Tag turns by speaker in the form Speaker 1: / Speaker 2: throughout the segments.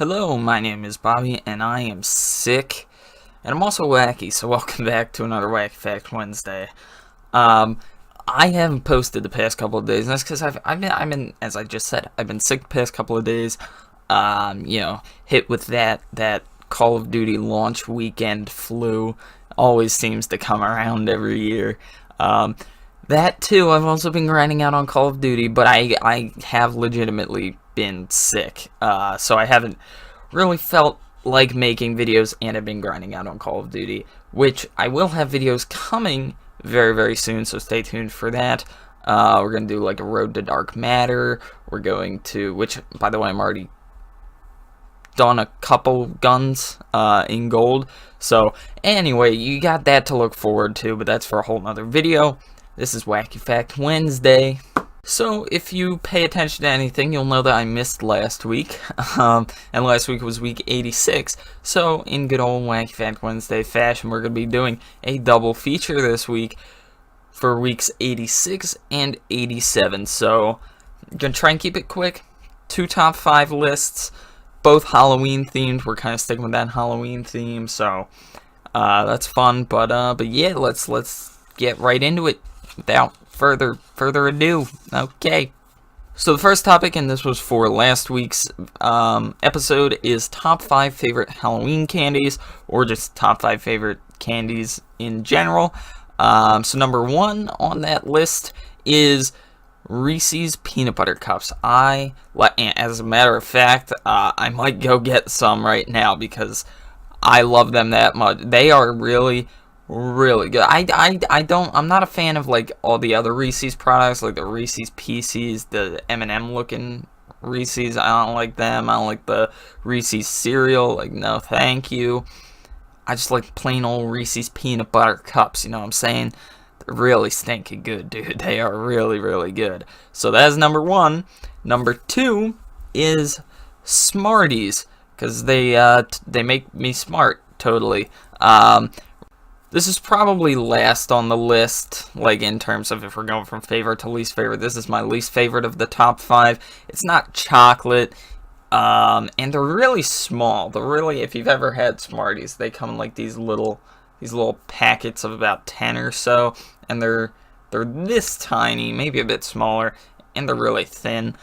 Speaker 1: Hello, my name is Bobby, and I am sick, and I'm also wacky, so welcome back to another Wacky Fact Wednesday. I haven't posted the past couple of days, and that's because I've been, as I just said, I've been sick the past couple of days, hit with that Call of Duty launch weekend flu, always seems to come around every year. That too, I've also been grinding out on Call of Duty, but I have legitimately been sick, so I haven't really felt like making videos, and I've been grinding out on Call of Duty, which I will have videos coming very, very soon, so stay tuned for that. We're going to do like a Road to Dark Matter, we're going to, which, by the way, I'm already done a couple guns in gold, so anyway, you got that to look forward to, but that's for a whole nother video. This is Wacky Fact Wednesday. So, if you pay attention to anything, you'll know that I missed last week, and last week was week 86, so in good old Wacky Fact Wednesday fashion, we're going to be doing a double feature this week for weeks 86 and 87, so I'm going to try and keep it quick. 2 top 5 lists, both Halloween themed. We're kind of sticking with that Halloween theme, so that's fun, but yeah, let's get right into it without further ado. Okay, so the first topic, and this was for last week's episode, is top 5 favorite Halloween candies, or just top 5 favorite candies in general. So number 1 on that list is Reese's Peanut Butter Cups. As a matter of fact, I might go get some right now because I love them that much. They are really good. I'm not a fan of like all the other Reese's products, like the Reese's Pieces, the M&M looking Reese's. I don't like them. I don't like the Reese's cereal. Like, no, thank you. I just like plain old Reese's Peanut Butter Cups. You know what I'm saying? They're really stinking good, dude. They are really good. So that's number 1. Number 2 is Smarties, because they make me smart totally. This is probably last on the list, like in terms of if we're going from favorite to least favorite. This is my least favorite of the top 5. It's not chocolate, and they're really small. If you've ever had Smarties, they come in like these little packets of about 10 or so, and they're this tiny, maybe a bit smaller, and they're really thin.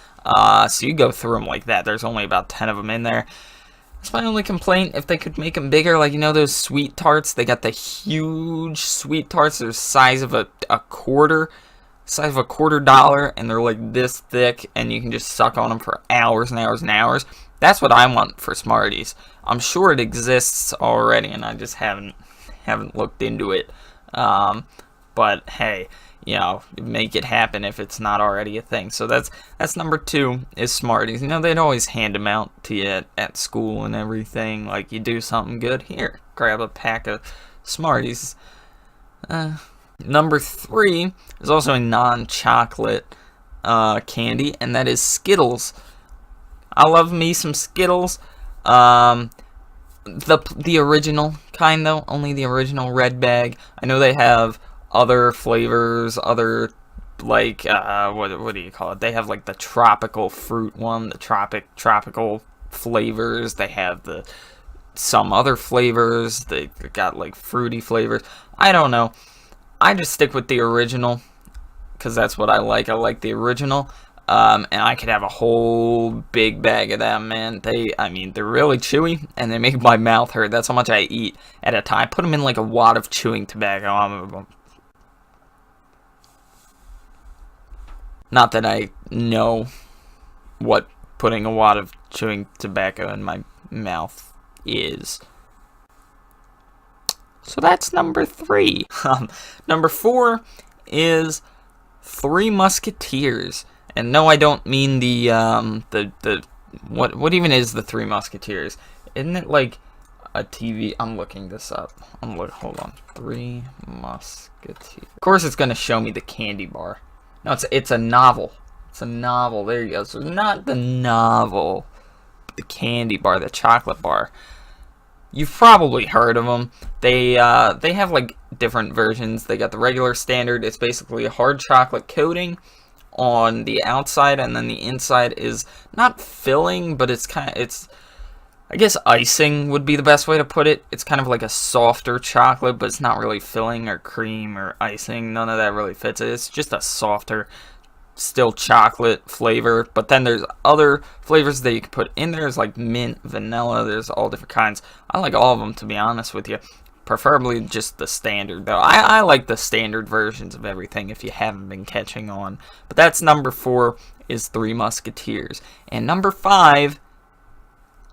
Speaker 1: So you go through them like that. There's only about 10 of them in there. That's my only complaint. If they could make them bigger, like, you know those sweet tarts? They got the huge sweet tarts. They're the size of a quarter dollar, and they're like this thick, and you can just suck on them for hours and hours and hours. That's what I want for Smarties. I'm sure it exists already, and I just haven't looked into it. But hey, you know, make it happen if it's not already a thing. So that's number 2 is Smarties. You know, they'd always hand them out to you at school and everything. Like, you do something good, here, grab a pack of Smarties. Number 3 is also a non-chocolate candy, and that is Skittles. I love me some Skittles. The original kind, though, only the original red bag. I know they have other flavors, other, like, what do you call it? They have, like, the tropical fruit one, the tropical flavors. They have some other flavors. They got, like, fruity flavors. I don't know. I just stick with the original, because that's what I like. I like the original. And I could have a whole big bag of them, man. They're really chewy, and they make my mouth hurt. That's how much I eat at a time. I put them in, like, a wad of chewing tobacco. Not that I know what putting a wad of chewing tobacco in my mouth is. So that's number 3. Number 4 is 3 Musketeers. And no, I don't mean what even is the 3 Musketeers? Isn't it like a TV? I'm looking this up. Hold on. 3 Musketeers. Of course, it's gonna show me the candy bar. No, it's a novel. It's a novel. There you go. So not the novel, but the candy bar, the chocolate bar. You've probably heard of them. They have like different versions. They got the regular standard. It's basically a hard chocolate coating on the outside, and then the inside is not filling, but it's I guess icing would be the best way to put it. It's kind of like a softer chocolate, but it's not really filling or cream or icing. None of that really fits it. It's just a softer, still chocolate flavor. But then there's other flavors that you can put in there. There's like mint, vanilla. There's all different kinds. I like all of them, to be honest with you. Preferably just the standard, though. I like the standard versions of everything if you haven't been catching on. But that's number 4 is Three Musketeers. And number 5...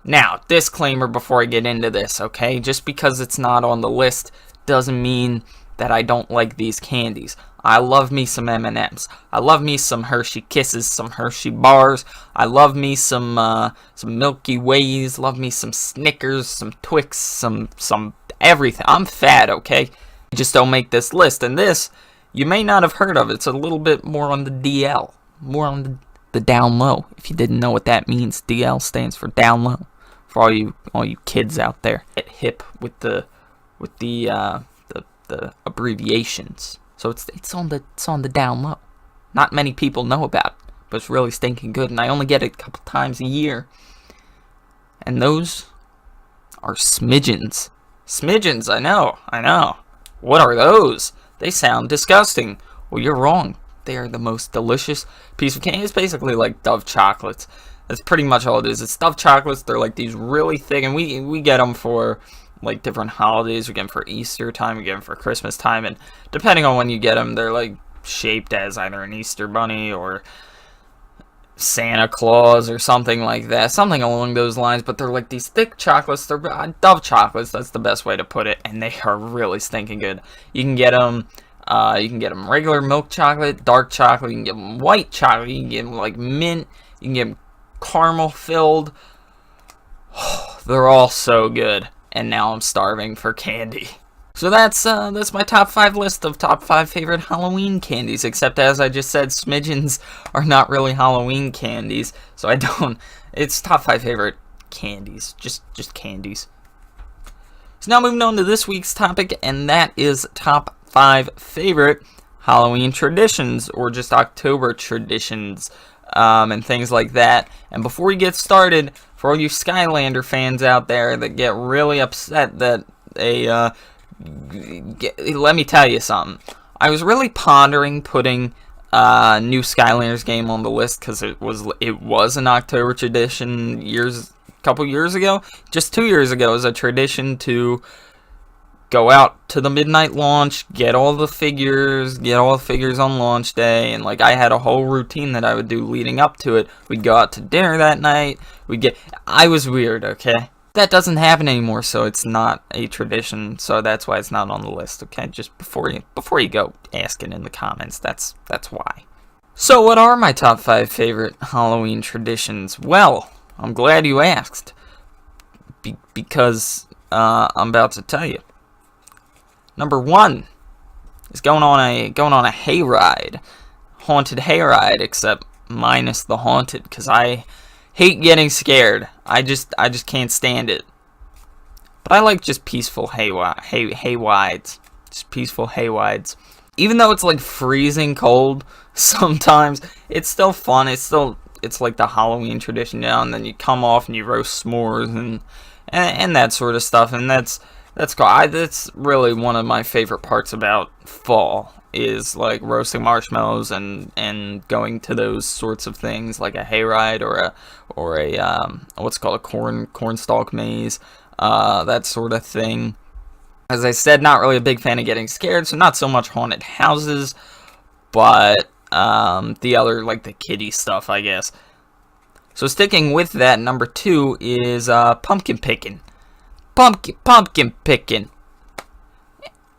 Speaker 1: Now, disclaimer before I get into this, okay? Just because it's not on the list doesn't mean that I don't like these candies. I love me some M&Ms. I love me some Hershey Kisses, some Hershey Bars. I love me some Milky Ways. Love me some Snickers, some Twix, some everything. I'm fat, okay? I just don't make this list. And this, you may not have heard of. It's a little bit more on the DL. More on the down low. If you didn't know what that means, DL stands for down low. For all you kids out there, get hip with the abbreviations. So it's on the down low. Not many people know about it, but it's really stinking good, and I only get it a couple times a year. And those are smidgens. Smidgens, I know. What are those? They sound disgusting. Well, you're wrong. They are the most delicious piece of candy. It's basically like Dove chocolates. That's pretty much all it is. It's stuffed chocolates. They're like these really thick, and we get them for like different holidays. We get them for Easter time. We get them for Christmas time, and depending on when you get them, they're like shaped as either an Easter bunny or Santa Claus or something like that, something along those lines. But they're like these thick chocolates. They're Dove chocolates. That's the best way to put it, and they are really stinking good. You can get them. You can get them regular milk chocolate, dark chocolate. You can get them white chocolate. You can get them like mint. You can get them caramel filled. They're all so good, and now I'm starving for candy. So that's my top 5 list of top 5 favorite Halloween candies. Except as I just said, smidgens are not really Halloween candies, so I don't. It's top 5 favorite candies, just candies. So now moving on to this week's topic, and that is top 5 favorite Halloween traditions, or just October traditions. And things like that. And before we get started, for all you Skylander fans out there that get really upset that let me tell you something. I was really pondering putting new Skylanders game on the list because it was an October tradition couple years ago, just 2 years ago, as a tradition to go out to the midnight launch, get all the figures on launch day, and like I had a whole routine that I would do leading up to it. We'd go out to dinner that night. I was weird, okay? That doesn't happen anymore, so it's not a tradition. So that's why it's not on the list, okay? Just before you go asking in the comments, that's why. So what are my top 5 favorite Halloween traditions? Well, I'm glad you asked, because I'm about to tell you. Number 1 is going on a hayride, haunted hayride, except minus the haunted, because I hate getting scared. I just can't stand it. But I like just peaceful hayrides, just peaceful hayrides. Even though it's like freezing cold sometimes, it's still fun. It's like the Halloween tradition now, and then you come off and you roast s'mores and that sort of stuff, and that's cool. That's really one of my favorite parts about fall, is like roasting marshmallows and going to those sorts of things like a hayride or a what's called a cornstalk maze, that sort of thing. As I said, not really a big fan of getting scared, so not so much haunted houses, but the other, like the kiddie stuff, I guess. So sticking with that, number 2 is pumpkin picking. Pumpkin picking.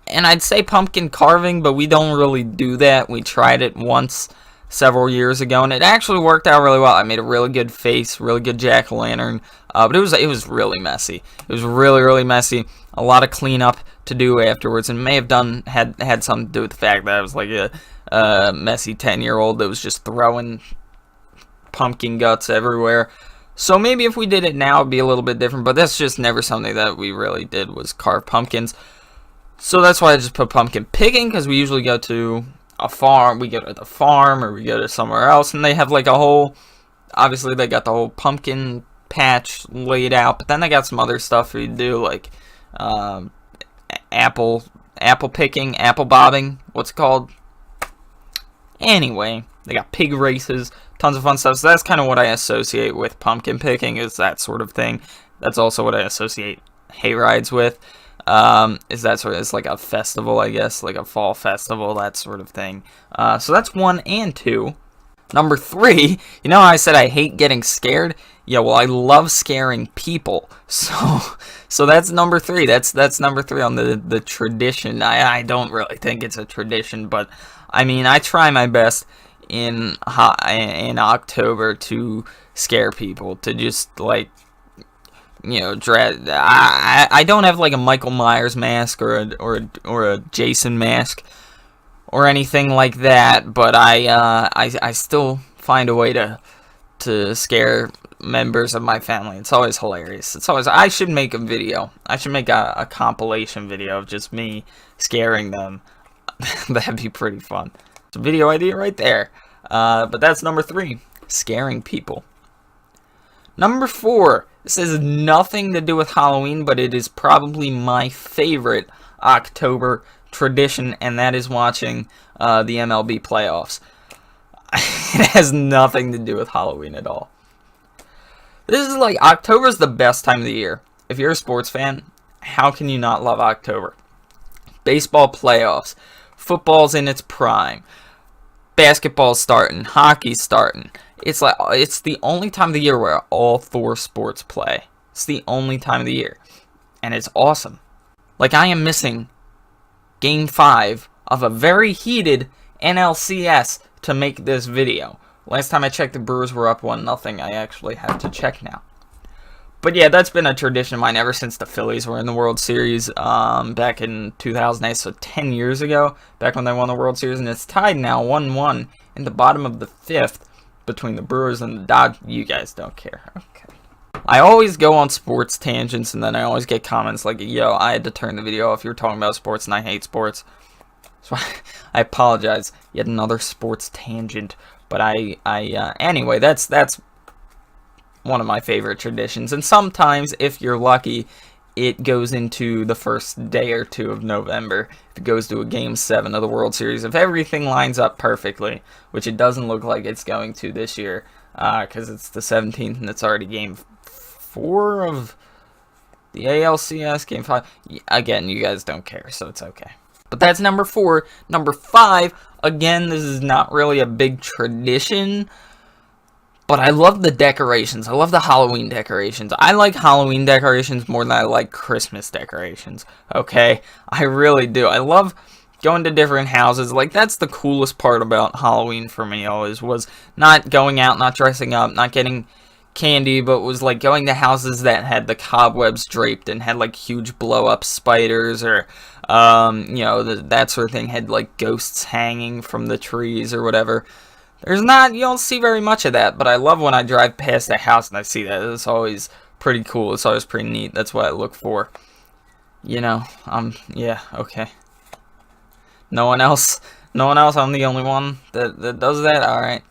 Speaker 1: And I'd say pumpkin carving, but we don't really do that. We tried it once several years ago, and it actually worked out really well. I made a really good face, really good jack-o'-lantern, but it was really messy. It was really, really messy. A lot of cleanup to do afterwards, and may have had something to do with the fact that I was like a messy 10-year-old that was just throwing pumpkin guts everywhere. So maybe if we did it now, it'd be a little bit different, but that's just never something that we really did, was carve pumpkins. So that's why I just put pumpkin picking, because we usually go to a farm. We go to the farm, or we go to somewhere else, and they have like a whole, obviously they got the whole pumpkin patch laid out, but then they got some other stuff you do, like apple picking, apple bobbing, what's it called? Anyway, they got pig races, tons of fun stuff. So that's kind of what I associate with pumpkin picking, is that sort of thing. That's also what I associate hay rides with. Is that sort of, it's like a festival, I guess, like a fall festival, that sort of thing. So that's 1 and 2. Number 3, you know how I said I hate getting scared? Yeah, well, I love scaring people. So that's number 3. That's number 3 on the tradition. I don't really think it's a tradition, but I mean, I try my best in October to scare people, to just like, you know, dread. I don't have like a Michael Myers mask or a Jason mask or anything like that, but I still find a way to scare members of my family. It's always hilarious. It's always, I should make a video. I should make a compilation video of just me scaring them. That'd be pretty fun. It's a video idea right there. But that's number 3, scaring people. Number 4, this has nothing to do with Halloween, but it is probably my favorite October tradition, and that is watching the MLB playoffs. It has nothing to do with Halloween at all. This is like, October's the best time of the year. If you're a sports fan, how can you not love October? Baseball playoffs, football's in its prime, basketball's starting, hockey's starting. It's like, it's the only time of the year where all 4 sports play. It's the only time of the year, and it's awesome. Like, I am missing Game 5 of a very heated NLCS to make this video. Last time I checked, the Brewers were up 1-0. I actually have to check now. But yeah, that's been a tradition of mine ever since the Phillies were in the World Series back in 2008, so 10 years ago, back when they won the World Series. And it's tied now 1-1 in the bottom of the 5th between the Brewers and the Dodgers. You guys don't care. Okay. I always go on sports tangents, and then I always get comments like, yo, I had to turn the video off. You were talking about sports, and I hate sports. So I apologize. Yet another sports tangent. But anyway, that's one of my favorite traditions. And sometimes, if you're lucky, it goes into the first day or 2 of November. If it goes to a Game 7 of the World Series, if everything lines up perfectly, which it doesn't look like it's going to this year, because it's the 17th and it's already Game 4 of the ALCS, Game 5. Again, you guys don't care, so it's okay. But that's number 4. Number 5, again, this is not really a big tradition, but I love the decorations. I love the Halloween decorations. I like Halloween decorations more than I like Christmas decorations, okay? I really do. I love going to different houses. Like, that's the coolest part about Halloween for me always, was not going out, not dressing up, not getting candy, but was like going to houses that had the cobwebs draped and had like huge blow-up spiders, or you know, that sort of thing, had like ghosts hanging from the trees or whatever. You don't see very much of that, but I love when I drive past a house and I see that. It's always pretty cool. It's always pretty neat. That's what I look for. You know, yeah, okay. No one else, I'm the only one that does that? Alright.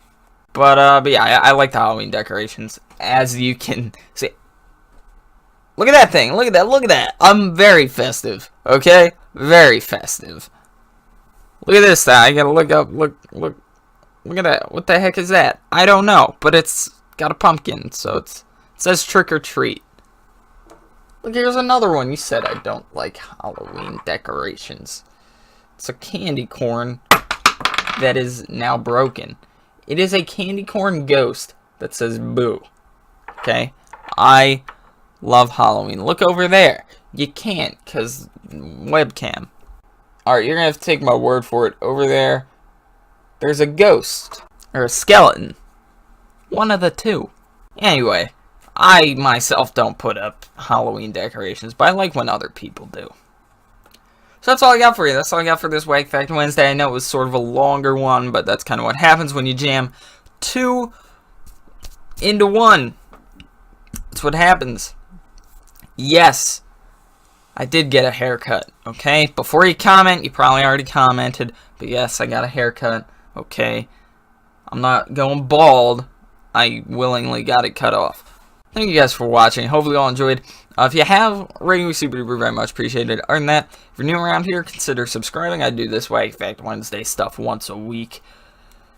Speaker 1: But yeah, I like the Halloween decorations, as you can see. Look at that thing, look at that. I'm very festive, okay? Very festive. Look at this thing, I gotta look up, look at that. What the heck is that? I don't know, but it's got a pumpkin, so it says trick or treat. Look, here's another one. You said I don't like Halloween decorations. It's a candy corn that is now broken. It is a candy corn ghost that says boo. Okay? I love Halloween. Look over there. You can't, because webcam. Alright, you're going to have to take my word for it. Over there, there's a ghost. Or a skeleton. One of the two. Anyway, I myself don't put up Halloween decorations, but I like when other people do. So that's all I got for you. That's all I got for this Wag Fact Wednesday. I know it was sort of a longer one, but that's kind of what happens when you jam 2 into 1. That's what happens. Yes, I did get a haircut, okay? Before you comment, you probably already commented, but yes, I got a haircut, okay? I'm not going bald. I willingly got it cut off. thank you guys for watching. Hopefully you all enjoyed. If you have, rating me super duper very much appreciated. Other than that, if you're new around here, consider subscribing. I do this Wacky Fact Wednesday stuff once a week.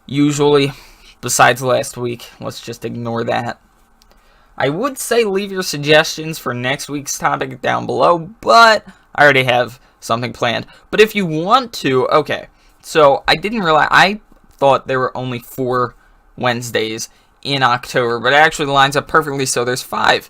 Speaker 1: Usually, besides last week. Let's just ignore that. I would say leave your suggestions for next week's topic down below, but I already have something planned. But if you want to, okay. So I didn't realize, I thought there were only 4 Wednesdays in October, but it actually lines up perfectly, so there's 5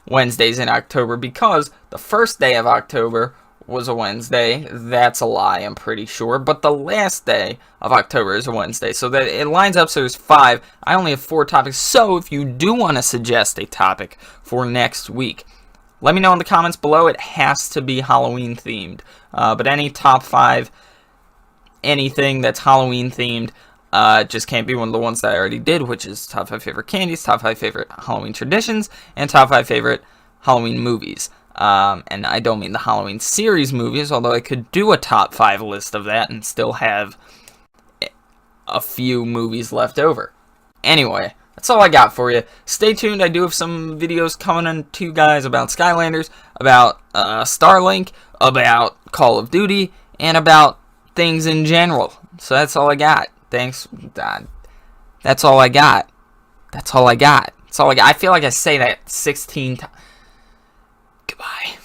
Speaker 1: Wednesdays in October, because the first day of October was a Wednesday. That's a lie, I'm pretty sure, but the last day of October is a Wednesday, so that it lines up, so there's 5. I only have 4 topics, so if you do want to suggest a topic for next week, let me know in the comments below. It has to be Halloween themed, but any top 5, anything that's Halloween themed, just can't be one of the ones that I already did, which is top 5 favorite candies, top 5 favorite Halloween traditions, and top 5 favorite Halloween movies. And I don't mean the Halloween series movies, although I could do a top 5 list of that and still have a few movies left over. Anyway, that's all I got for you. Stay tuned. I do have some videos coming in to you guys about Skylanders, about Starlink, about Call of Duty, and about things in general. So that's all I got. Thanks. That's all I got. That's all I got. That's all I got. I feel like I say that 16 times. Goodbye.